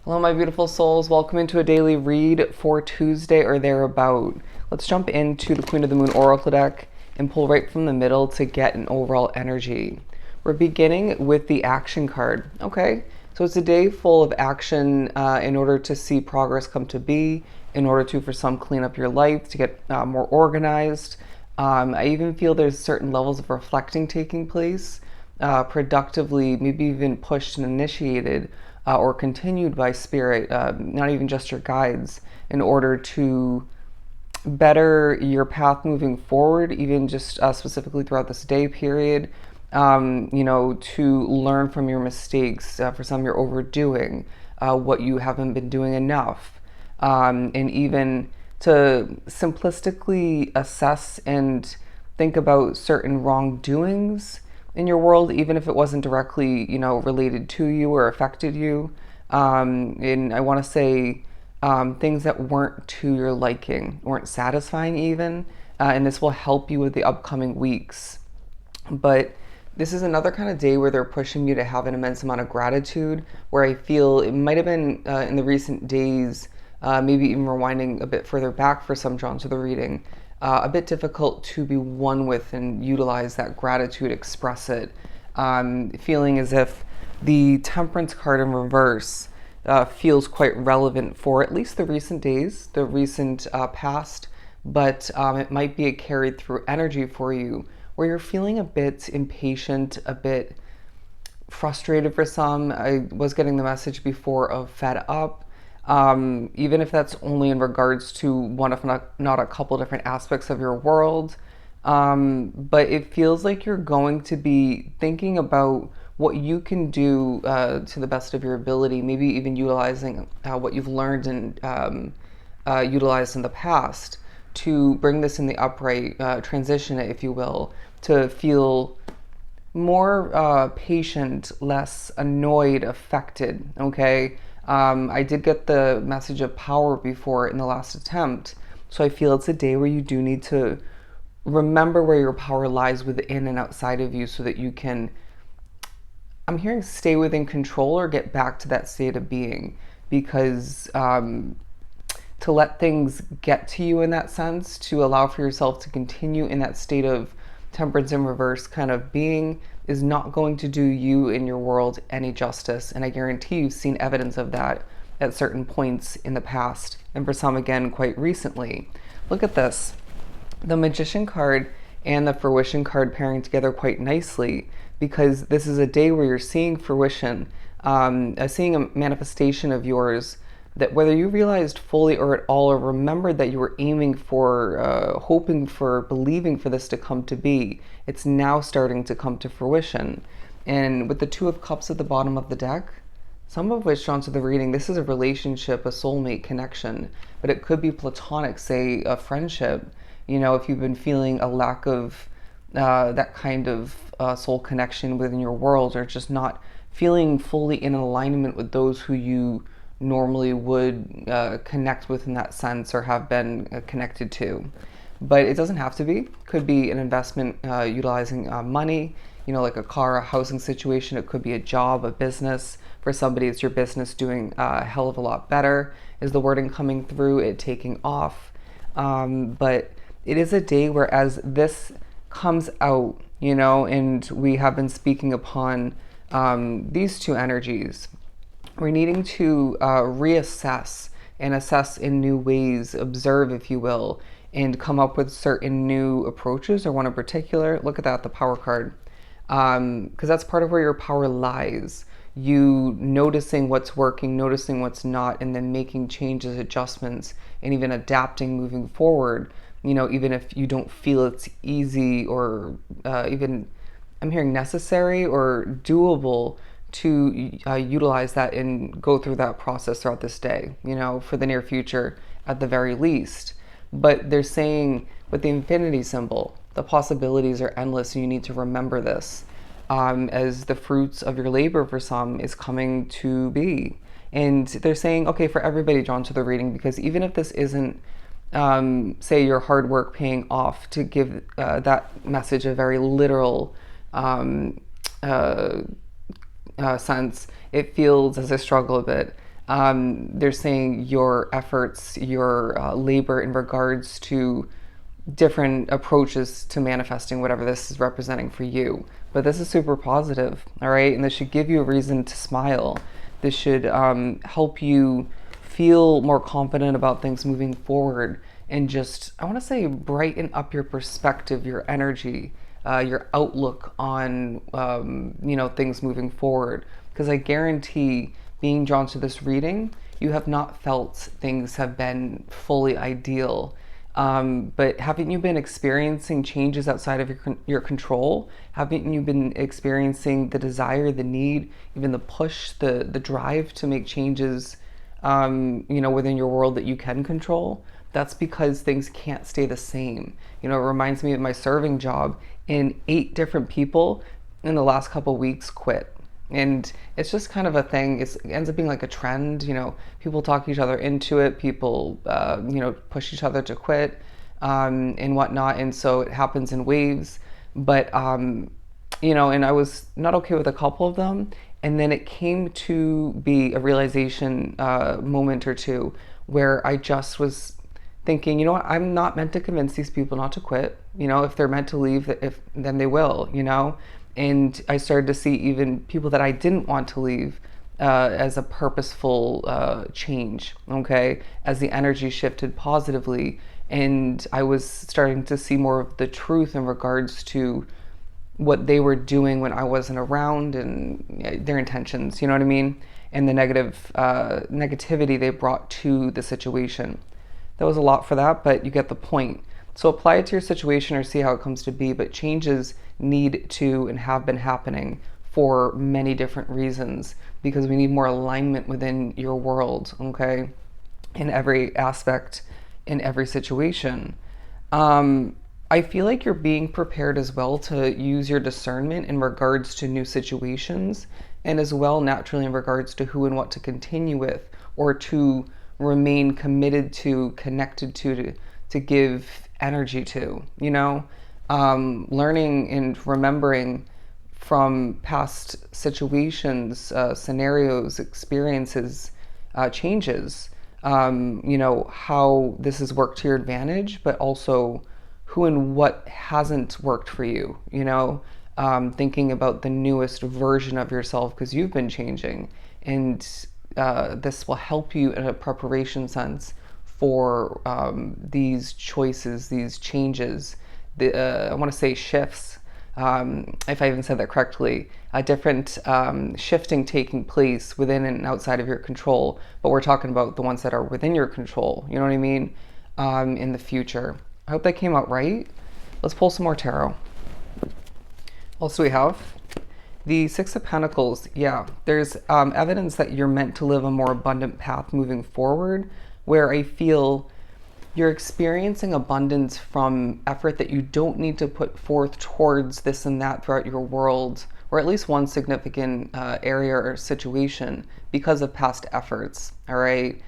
Hello, my beautiful souls. Welcome into a daily read for Tuesday or thereabout. Let's jump into the Queen of the Moon Oracle deck and pull right from the middle to get an overall energy. We're beginning with the action card. Okay, so it's a day full of action in order to see progress come to be, in order to, for some, clean up your life, to get more organized. I even feel there's certain levels of reflecting taking place, productively, maybe even pushed and initiated or continued by spirit, not even just your guides, in order to better your path moving forward, even just specifically throughout this day period. To learn from your mistakes. For some, you're overdoing what you haven't been doing enough, and even to simplistically assess and think about certain wrongdoings in your world, even if it wasn't directly, related to you or affected you. And I want to say things that weren't to your liking, weren't satisfying even. And this will help you with the upcoming weeks. But this is another kind of day where they're pushing you to have an immense amount of gratitude, where I feel it might have been in the recent days, maybe even rewinding a bit further back for some drawn to the reading, a bit difficult to be one with and utilize that gratitude, express it, feeling as if the Temperance card in reverse feels quite relevant for at least the recent days, the recent past, but it might be a carried through energy for you where you're feeling a bit impatient, a bit frustrated for some. I was getting the message before of fed up, even if that's only in regards to one, if not a couple different aspects of your world. But it feels like you're going to be thinking about what you can do to the best of your ability, maybe even utilizing what you've learned and utilized in the past to bring this in the upright, transition it, if you will, to feel more patient, less annoyed, affected. Okay. I did get the message of power before in the last attempt. So I feel it's a day where you do need to remember where your power lies within and outside of you so that you can, I'm hearing, stay within control or get back to that state of being. Because to let things get to you in that sense, to allow for yourself to continue in that state of temperance in reverse kind of being, is not going to do you in your world any justice. And I guarantee you've seen evidence of that at certain points in the past, and for some, again, quite recently. Look at this. The Magician card and the Fruition card pairing together quite nicely, because this is a day where you're seeing fruition, seeing a manifestation of yours that, whether you realized fully or at all, or remembered that you were aiming for, hoping for, believing for this to come to be, it's now starting to come to fruition. And with the Two of Cups at the bottom of the deck, some of which drawn to the reading, this is a relationship, a soulmate connection, but it could be platonic, say a friendship. If you've been feeling a lack of that kind of soul connection within your world, or just not feeling fully in alignment with those who you normally would connect with in that sense, or have been connected to. But it doesn't have to be. Could be an investment utilizing money, like a car, a housing situation. It could be a job, a business. For somebody, it's your business doing a hell of a lot better, is the wording coming through, it taking off. But it is a day where, as this comes out, and we have been speaking upon these two energies, we're needing to reassess and assess in new ways, observe, if you will, and come up with certain new approaches, or one in particular. Look at that, the Power card, because that's part of where your power lies. You noticing what's working, noticing what's not, and then making changes, adjustments, and even adapting moving forward. Even if you don't feel it's easy, or even, I'm hearing, necessary or doable to utilize that and go through that process throughout this day, for the near future at the very least. But they're saying with the infinity symbol, the possibilities are endless, and you need to remember this as the fruits of your labor for some is coming to be. And they're saying, okay, for everybody drawn to the reading, because even if this isn't, say, your hard work paying off, to give that message a very literal sense, it feels as I struggle a bit. They're saying your efforts, your labor in regards to different approaches to manifesting whatever this is representing for you. But this is super positive, all right? And this should give you a reason to smile. This should help you feel more confident about things moving forward and just, I want to say, brighten up your perspective, your energy, your outlook on, things moving forward. Because I guarantee, being drawn to this reading, you have not felt things have been fully ideal. But haven't you been experiencing changes outside of your control? Haven't you been experiencing the desire, the need, even the push, the drive to make changes, within your world that you can control? That's because things can't stay the same. It reminds me of my serving job, and 8 different people in the last couple weeks quit. And it's just kind of a thing. It ends up being like a trend. People talk each other into it. People, push each other to quit, and whatnot. And so it happens in waves. But, and I was not okay with a couple of them. And then it came to be a realization moment or two where I just was thinking, you know what, I'm not meant to convince these people not to quit. If they're meant to leave, then they will, And I started to see even people that I didn't want to leave as a purposeful change, okay, as the energy shifted positively. And I was starting to see more of the truth in regards to what they were doing when I wasn't around, and their intentions, you know what I mean? And the negativity they brought to the situation. That was a lot for that, but you get the point. So apply it to your situation or see how it comes to be, but changes need to and have been happening for many different reasons, because we need more alignment within your world, okay? In every aspect, in every situation. I feel like you're being prepared as well to use your discernment in regards to new situations, and as well naturally in regards to who and what to continue with, or to remain committed to, connected to give energy to, learning and remembering from past situations, scenarios, experiences, changes, how this has worked to your advantage, but also who and what hasn't worked for you, thinking about the newest version of yourself because you've been changing. And this will help you in a preparation sense for these choices, these changes, I want to say shifts, if I even said that correctly, a different shifting taking place within and outside of your control, but we're talking about the ones that are within your control, you know what I mean, in the future. I hope that came out right. Let's pull some more tarot. Also we have the Six of Pentacles. Yeah, there's evidence that you're meant to live a more abundant path moving forward, where I feel you're experiencing abundance from effort that you don't need to put forth towards this and that throughout your world, or at least one significant area or situation, because of past efforts, all right?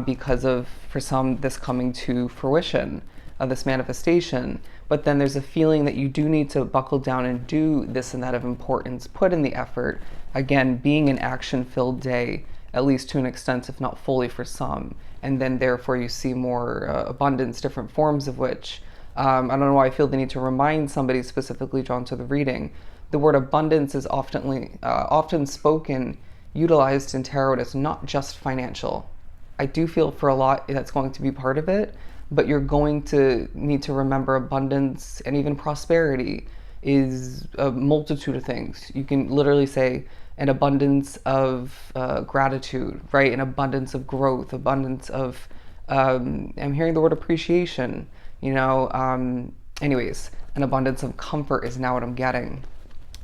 Because of, for some, this coming to fruition, this manifestation. But then there's a feeling that you do need to buckle down and do this and that of importance, put in the effort. Again, being an action-filled day, at least to an extent, if not fully for some. And then therefore you see more abundance, different forms of which, I don't know why I feel the need to remind somebody specifically drawn to the reading. The word abundance is often spoken, utilized in tarot as not just financial. I do feel for a lot that's going to be part of it, but you're going to need to remember abundance and even prosperity is a multitude of things. You can literally say an abundance of gratitude, right? An abundance of growth, abundance of, I'm hearing the word appreciation, anyways, an abundance of comfort is now what I'm getting,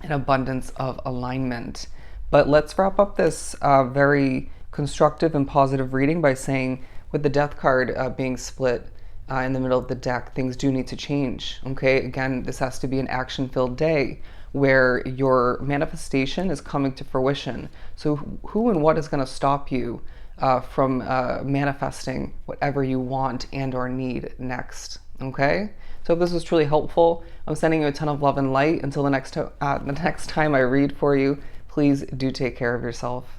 an abundance of alignment. But let's wrap up this very constructive and positive reading by saying, with the Death card being split in the middle of the deck, things do need to change, okay? Again, this has to be an action-filled day where your manifestation is coming to fruition. So who and what is going to stop you from manifesting whatever you want and or need next, okay? So if this was truly helpful, I'm sending you a ton of love and light. Until the next time I read for you, please do take care of yourself.